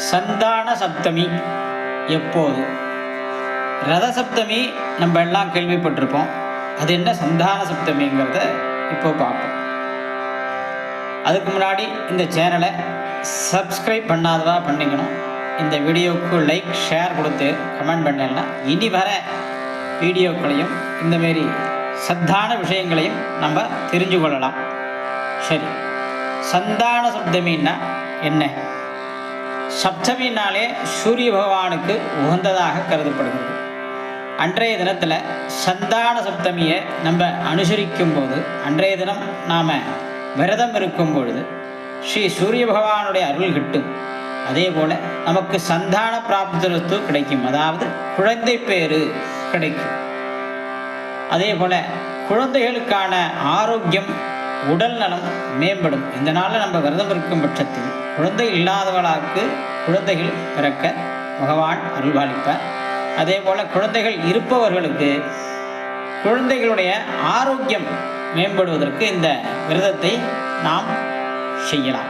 சந்தான சப்தமி எப்போது? ரத சப்தமி நம்ம எல்லாம் கேள்விப்பட்டிருப்போம். அது என்ன சந்தான சப்தமிங்கிறத இப்போ பார்ப்போம். அதுக்கு முன்னாடி இந்த சேனலை சப்ஸ்கிரைப் பண்ணாதவா பண்ணிக்கணும். இந்த வீடியோவுக்கு லைக் ஷேர் கொடுத்து கமெண்ட் பண்ணலைன்னா இனி வர வீடியோக்களையும் இந்தமாரி சத்தான விஷயங்களையும் நம்ம தெரிஞ்சு கொள்ளலாம். சரி, சந்தான சப்தமின்னா என்ன? சப்தமினாலே சூரிய பகவானுக்கு உகந்ததாக கருதப்படுகிறது. அன்றைய தினத்தில் சந்தான சப்தமியை நம்ம அனுசரிக்கும் போது, அன்றைய தினம் நாம் விரதம் இருக்கும் பொழுது ஸ்ரீ சூரிய பகவானுடைய அருள் கிட்டும். அதே போல் நமக்கு சந்தான பிராப்தத்து கிடைக்கும், அதாவது குழந்தை பேரு கிடைக்கும். அதே போல் குழந்தைகளுக்கான ஆரோக்கியம், உடல் நலம் மேம்படும். இந்த நாளில் நம்ம விரதம் இருக்கும் பட்சத்தில் குழந்தை இல்லாதவர்களுக்கு குழந்தைகள் பிறக்க பகவான் அருள்பாலிப்பார். அதே போல் குழந்தைகள் இருப்பவர்களுக்கு குழந்தைகளுடைய ஆரோக்கியம் மேம்படுவதற்கு இந்த விரதத்தை நாம் செய்யலாம்.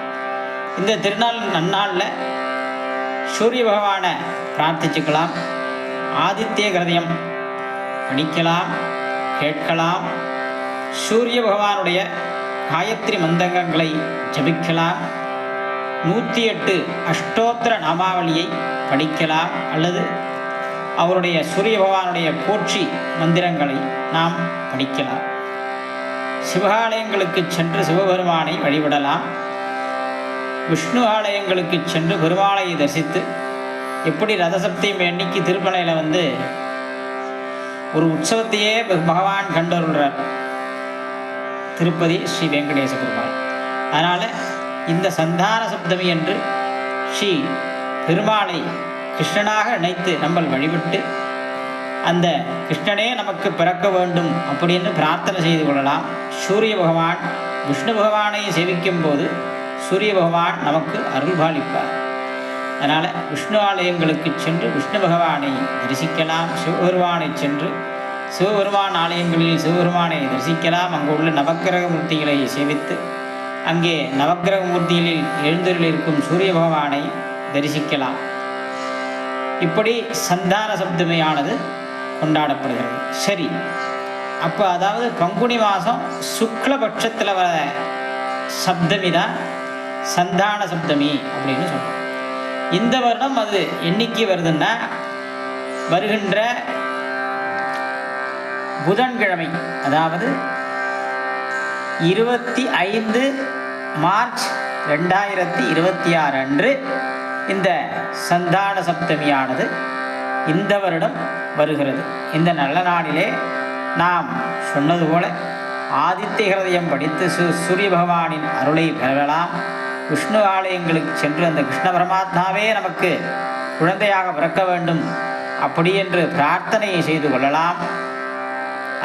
இந்த திருநாள் நன்னாளில் சூரிய பகவானை பிரார்த்திச்சுக்கலாம். ஆதித்ய கிருதயம் படிக்கலாம், கேட்கலாம். சூரிய பகவானுடைய காயத்ரி மந்திரங்களை ஜபிக்கலாம். 108 அஷ்டோத்திர நாமாவளியை படிக்கலாம், அல்லது அவருடைய சூரிய பகவானுடைய போற்றி மந்திரங்களை நாம் படிக்கலாம். சிவாலயங்களுக்கு சென்று சிவபெருமானை வழிபடலாம். விஷ்ணு ஆலயங்களுக்கு சென்று பெருமாளை தரிசித்து, எப்படி ரதசப்தமி அன்னைக்கு திருப்பலையில் ஒரு உற்சவத்தையே பகவான் கண்டருள்றார், திருப்பதி ஸ்ரீ வெங்கடேச பெருமாள். அதனால் இந்த சந்தான சப்தமி என்று ஸ்ரீ பெருமாளை கிருஷ்ணனாக நினைத்து நம்ம வழிபட்டு, அந்த கிருஷ்ணனே நமக்கு பிறக்க வேண்டும் அப்படின்னு பிரார்த்தனை செய்து கொள்ளலாம். சூரிய பகவான் விஷ்ணு பகவானை சேவிக்கும் போது சூரிய பகவான் நமக்கு அருள்பாலிப்பார். அதனால் விஷ்ணு ஆலயங்களுக்கு சென்று விஷ்ணு பகவானை தரிசிக்கலாம். சிவபெருமானை சென்று சிவபெருமான் ஆலயங்களில் சிவபெருமானை தரிசிக்கலாம். அங்கு உள்ள நவக்கிரக மூர்த்திகளை சேவித்து, அங்கே நவக்கிரக மூர்த்திகளில் எழுந்தருளிருக்கும் சூரிய பகவானை தரிசிக்கலாம். இப்படி சந்தான சப்தமியானது கொண்டாடப்படுகிறது. சரி, அப்போ அதாவது பங்குனி மாதம் சுக்லபட்சத்தில் வர சப்தமி தான் சந்தான சப்தமி அப்படின்னு சொல்கிறோம். இந்த வருடம் அது என்னைக்கு வருதுன்னா, வருகின்ற புதன்கிழமை, அதாவது 25 மார்ச் 2026 அன்று இந்த சந்தான சப்தமியானது இந்த வருடம் வருகிறது. இந்த நல்ல நாளிலே நாம் சொன்னது போல ஆதித்ய கிருதயம் படித்து சூரிய பகவானின் அருளை பெறலாம். விஷ்ணு ஆலயங்களுக்கு சென்று அந்த கிருஷ்ண பரமாத்மாவே நமக்கு குழந்தையாக பிறக்க வேண்டும் அப்படி என்று பிரார்த்தனை செய்து கொள்ளலாம்.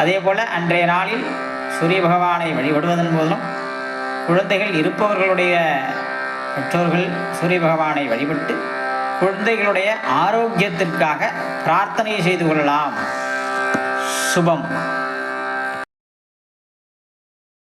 அதே போல் அன்றைய நாளில் சூரிய பகவானை வழிபடுவதன் மூலம் குழந்தைகள் இருப்பவர்களுடைய பெற்றோர்கள் சூரிய பகவானை வழிபட்டு குழந்தைகளுடைய ஆரோக்கியத்திற்காக பிரார்த்தனை செய்து கொள்ளலாம். சுபம்.